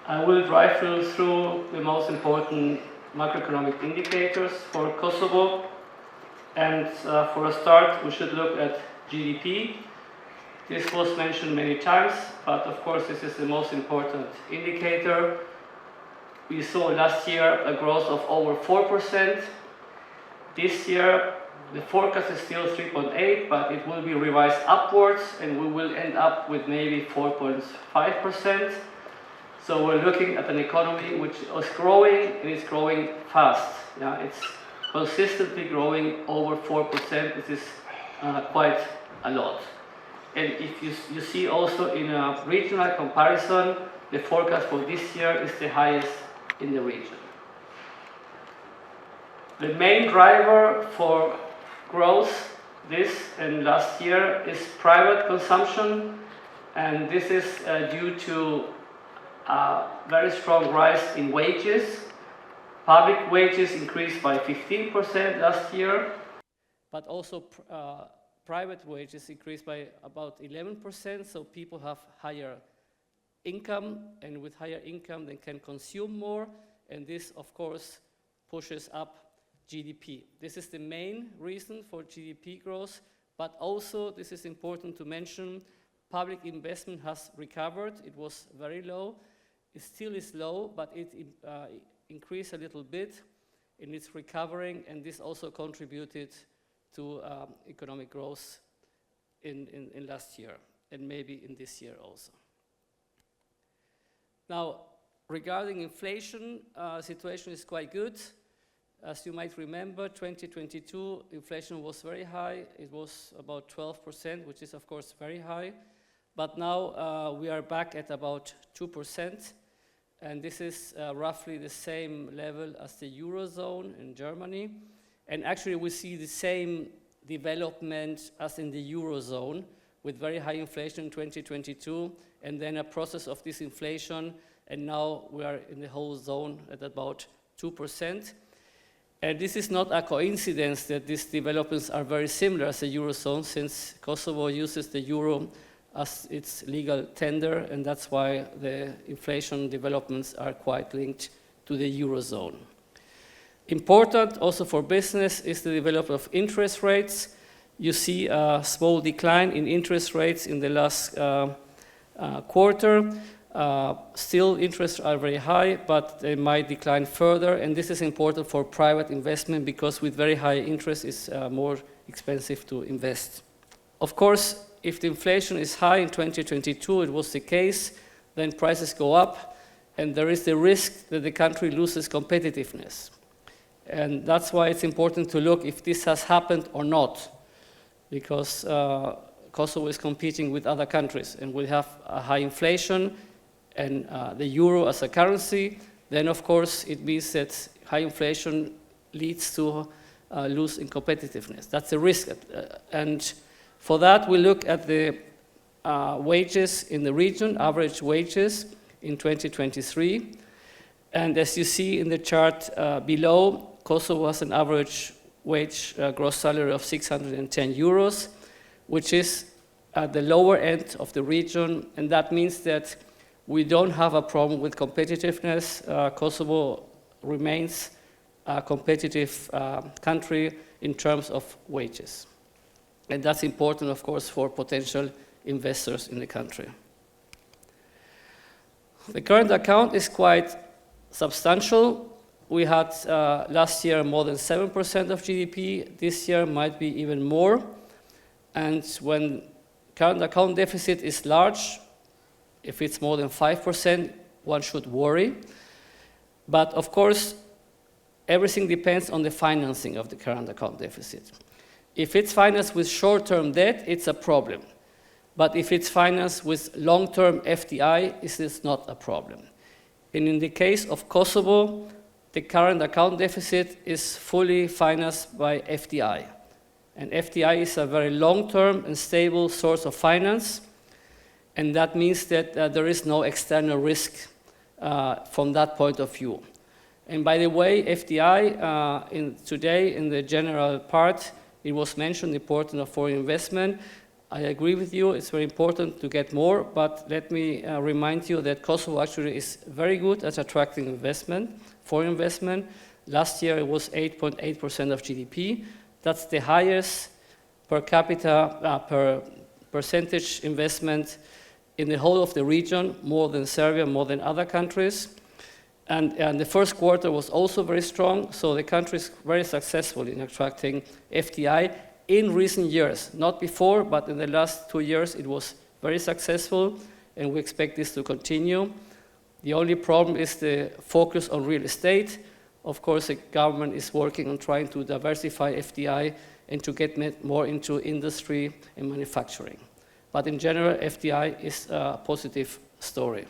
I will drive you through the most important macroeconomic indicators for Kosovo. And for a start, we should look at GDP. This was mentioned many times, but of course this is the most important indicator. We saw last year a growth of over 4%. This year, the forecast is still 3.8, but it will be revised upwards, and we will end up with maybe 4.5%. So we're looking at an economy which is growing, and it's growing fast. Yeah, it's consistently growing over 4%. This is quite a lot. And if you see also in a regional comparison, the forecast for this year is the highest in the region. The main driver for growth this and last year is private consumption, and this is due to a very strong rise in wages. Public wages increased by 15% last year, but also private wages increased by about 11%, so people have higher income, and with higher income they can consume more, and this of course pushes up GDP. This is the main reason for GDP growth, but also, this is important to mention, public investment has recovered. It was very low. It still is low, but it increased a little bit, and it's recovering, and this also contributed to economic growth in last year, and maybe in this year also. Now, regarding inflation, situation is quite good. As you might remember, 2022 inflation was very high. It was about 12%, which is of course very high. But now we are back at about 2%, and this is roughly the same level as the Eurozone in Germany. And actually we see the same development as in the Eurozone, with very high inflation in 2022, and then a process of disinflation, and now we are in the whole zone at about 2%. And this is not a coincidence that these developments are very similar as the Eurozone, since Kosovo uses the euro as its legal tender, and that's why the inflation developments are quite linked to the Eurozone. Important also for business is the development of interest rates. You see a small decline in interest rates in the last quarter. Still, interests are very high, but they might decline further, and this is important for private investment because with very high interest, it's more expensive to invest. Of course, if the inflation is high in 2022, it was the case, then prices go up, and there is the risk that the country loses competitiveness. And that's why it's important to look if this has happened or not, because Kosovo is competing with other countries, and we have a high inflation, and the euro as a currency, then of course it means that high inflation leads to lose in competitiveness. That's a risk. And for that, we look at the wages in the region, average wages in 2023. And as you see in the chart below, Kosovo has an average wage gross salary of 610 euros, which is at the lower end of the region, and that means that we don't have a problem with competitiveness. Kosovo remains a competitive country in terms of wages. And that's important, of course, for potential investors in the country. The current account is quite substantial. We had last year more than 7% of GDP. This year might be even more. And when current account deficit is large, if it's more than 5%, one should worry. But of course, everything depends on the financing of the current account deficit. If it's financed with short-term debt, it's a problem. But if it's financed with long-term FDI, it is not a problem. And in the case of Kosovo, the current account deficit is fully financed by FDI. And FDI is a very long-term and stable source of finance. And that means that there is no external risk from that point of view. And by the way, FDI, today in the general part, it was mentioned the importance of foreign investment. I agree with you, it's very important to get more, but let me remind you that Kosovo actually is very good at attracting investment, foreign investment. Last year it was 8.8% of GDP. That's the highest per capita, per percentage investment in the whole of the region, more than Serbia, more than other countries. And the first quarter was also very strong, so the country is very successful in attracting FDI in recent years. Not before, but in the last 2 years it was very successful, and we expect this to continue. The only problem is the focus on real estate. Of course, the government is working on trying to diversify FDI and to get more into industry and manufacturing. But in general, FDI is a positive story.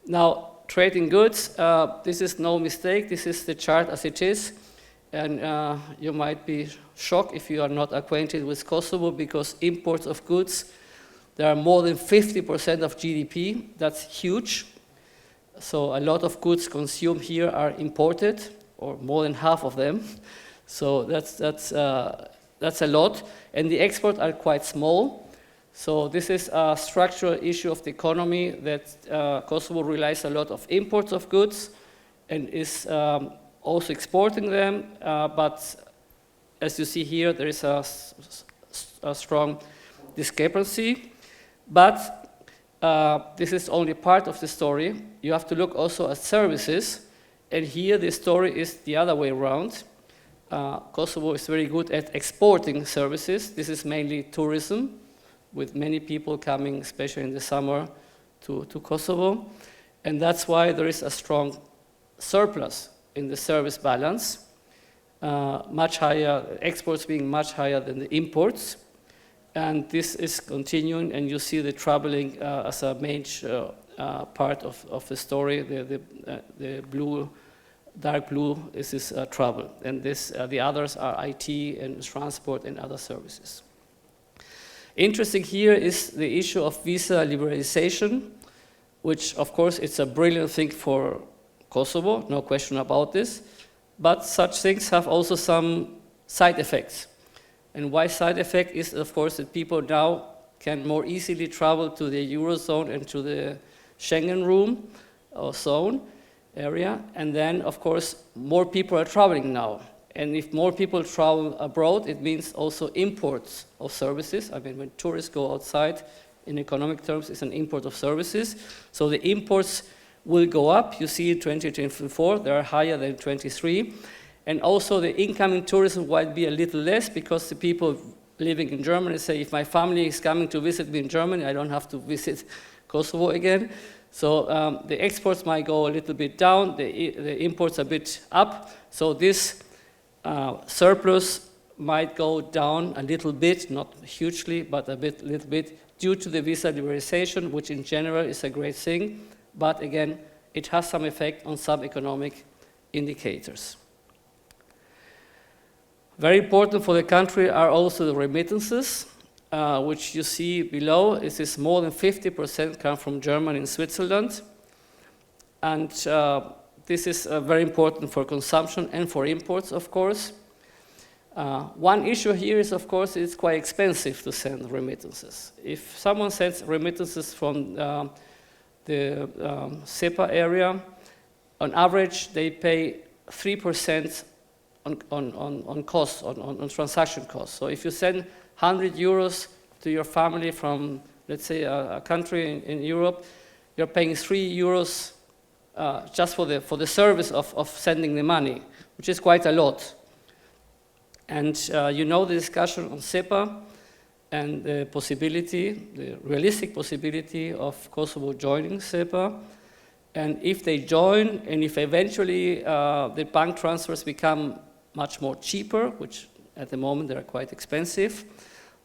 Now, trade in goods, this is no mistake. This is the chart as it is. And you might be shocked if you are not acquainted with Kosovo, because imports of goods, there are more than 50% of GDP. That's huge. So a lot of goods consumed here are imported, or more than half of them. So that's a lot. And the exports are quite small. So this is a structural issue of the economy, that Kosovo relies a lot of imports of goods and is also exporting them. But as you see here, there is a strong discrepancy. But this is only part of the story. You have to look also at services. And here the story is the other way around. Kosovo is very good at exporting services. This is mainly tourism, with many people coming, especially in the summer, to Kosovo. And that's why there is a strong surplus in the service balance, much higher, exports being much higher than the imports. And this is continuing, and you see the traveling as a major part of the story. The blue, dark blue, this is travel. And this, the others are IT and transport and other services. Interesting here is the issue of visa liberalization, which of course it's a brilliant thing for Kosovo, no question about this, but such things have also some side effects. And why side effect is, of course, that people now can more easily travel to the Eurozone and to the Schengen room or zone area, and then of course more people are traveling now. And if more people travel abroad, it means also imports of services. I mean, when tourists go outside, in economic terms, it's an import of services. So the imports will go up. You see in 2024, they are higher than 23. And also the incoming tourism might be a little less, because the people living in Germany say, if my family is coming to visit me in Germany, I don't have to visit Kosovo again. So the exports might go a little bit down, the imports a bit up. So this surplus might go down a little bit, not hugely, but little bit, due to the visa liberalization, which in general is a great thing. But again, it has some effect on some economic indicators. Very important for the country are also the remittances, which you see below. This is more than 50% come from Germany and Switzerland. And this is very important for consumption and for imports, of course. One issue here is, of course, it's quite expensive to send remittances. If someone sends remittances from the SEPA area, on average, they pay 3% on costs, on transaction costs. So if you send 100 euros to your family from, let's say, a country in Europe, you're paying 3 euros just for the service of sending the money, which is quite a lot. And you know the discussion on SEPA and the possibility, the realistic possibility of Kosovo joining SEPA. And if they join, and if eventually the bank transfers become much more cheaper, which at the moment they are quite expensive,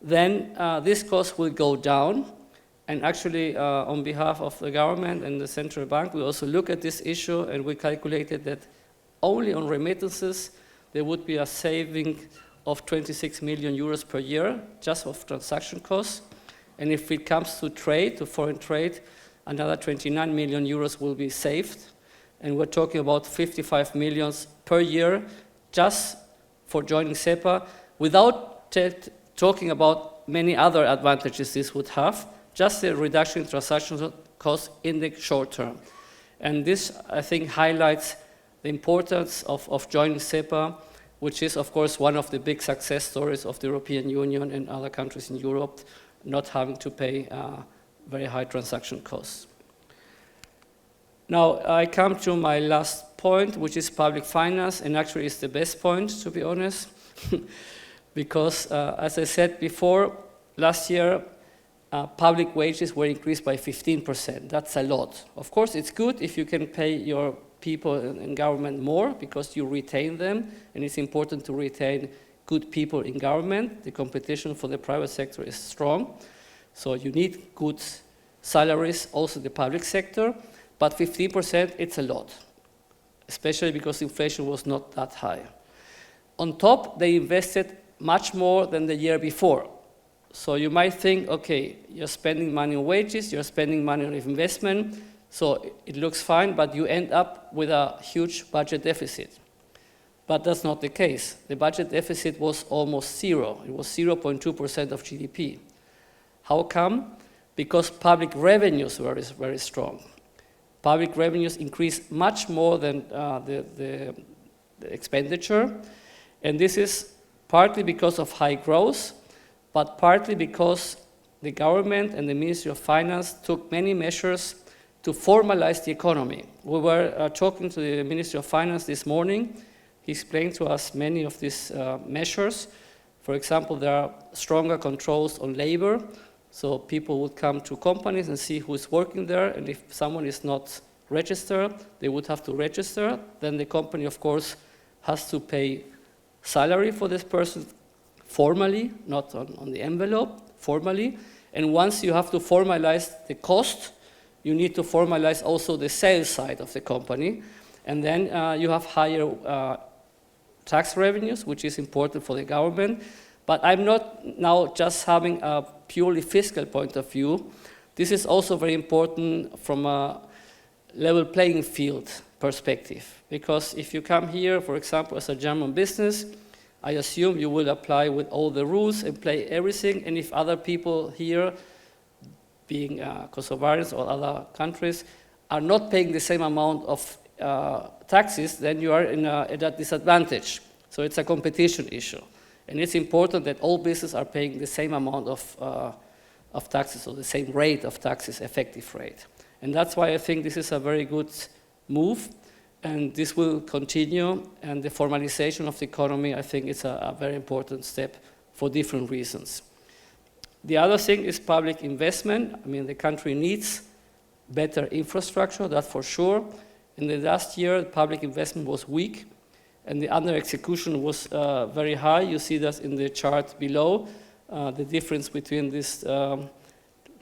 then this cost will go down. And actually, on behalf of the government and the central bank, we also look at this issue, and we calculated that only on remittances, there would be a saving of 26 million euros per year, just of transaction costs. And if it comes to trade, to foreign trade, another 29 million euros will be saved. And we're talking about 55 million per year just for joining SEPA, without talking about many other advantages this would have, just a reduction in transaction costs in the short term. And this, I think, highlights the importance of joining SEPA, which is, of course, one of the big success stories of the European Union and other countries in Europe, not having to pay very high transaction costs. Now, I come to my last point, which is public finance, and actually it's the best point, to be honest, because, as I said before, last year, public wages were increased by 15%. That's a lot. Of course, it's good if you can pay your people in government more because you retain them, and it's important to retain good people in government. The competition for the private sector is strong, so you need good salaries also in the public sector, but 15%, it's a lot, especially because inflation was not that high. On top, they invested much more than the year before. So you might think, okay, you're spending money on wages, you're spending money on investment, so it looks fine, but you end up with a huge budget deficit. But that's not the case. The budget deficit was almost zero. It was 0.2% of GDP. How come? Because public revenues were very strong. Public revenues increased much more than the expenditure, and this is partly because of high growth, but partly because the government and the Ministry of Finance took many measures to formalize the economy. We were talking to the Ministry of Finance this morning. He explained to us many of these measures. For example, there are stronger controls on labor, so people would come to companies and see who is working there, and if someone is not registered, they would have to register. Then the company, of course, has to pay salary for this person formally, not on the envelope, formally. And once you have to formalize the cost, you need to formalize also the sales side of the company. And then you have higher tax revenues, which is important for the government. But I'm not now just having a purely fiscal point of view. This is also very important from a level playing field perspective. Because if you come here, for example, as a German business, I assume you will apply with all the rules and play everything. And if other people here, being Kosovarians or other countries, are not paying the same amount of taxes, then you are at a disadvantage. So it's a competition issue. And it's important that all businesses are paying the same amount of taxes, or the same rate of taxes, effective rate. And that's why I think this is a very good move. And this will continue, and the formalization of the economy, I think, is a very important step for different reasons. The other thing is public investment. I mean, the country needs better infrastructure, that's for sure. In the last year, public investment was weak, and the under execution was very high. You see that in the chart below, the difference between this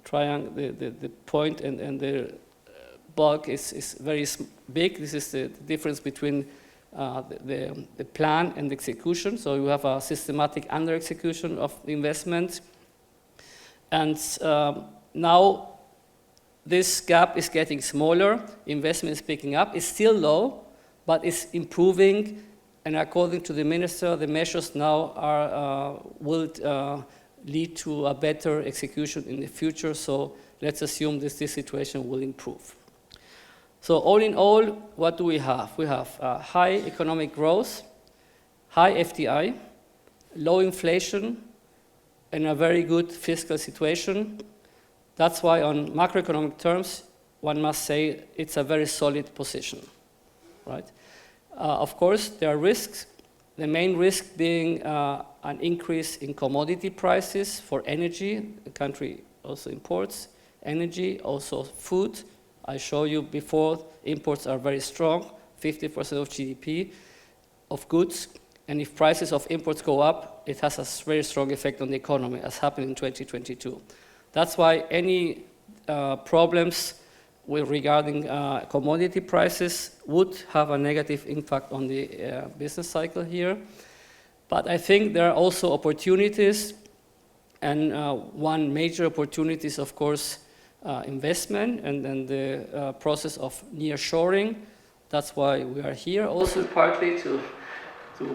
triangle, the point and the bulk is very big. This is the difference between the plan and the execution. So you have a systematic under execution of the investment. And now this gap is getting smaller. Investment is picking up. It's still low, but it's improving. And according to the minister, the measures now will lead to a better execution in the future. So let's assume this situation will improve. So all in all, what do we have? We have high economic growth, high FDI, low inflation, and a very good fiscal situation. That's why on macroeconomic terms, one must say it's a very solid position, right? Of course, there are risks. The main risk being an increase in commodity prices for energy. The country also imports energy, also food. I showed you before, imports are very strong, 50% of GDP of goods. And if prices of imports go up, it has a very strong effect on the economy, as happened in 2022. That's why any problems regarding commodity prices would have a negative impact on the business cycle here. But I think there are also opportunities, and one major opportunity is, of course, investment and the process of nearshoring. That's why we are here also partly to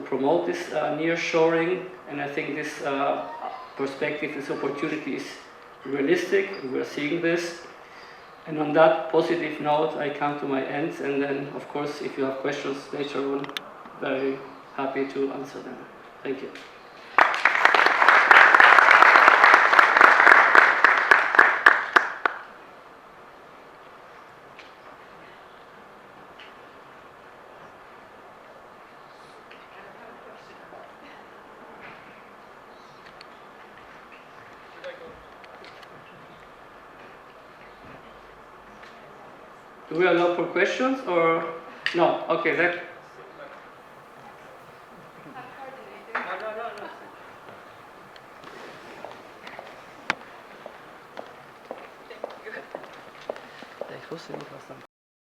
promote this nearshoring, and I think this perspective, this opportunity is realistic, and we're seeing this. And on that positive note, I come to my end, and then, of course, if you have questions later on, very happy to answer them. Thank you. Do we allow for questions or no? Okay, that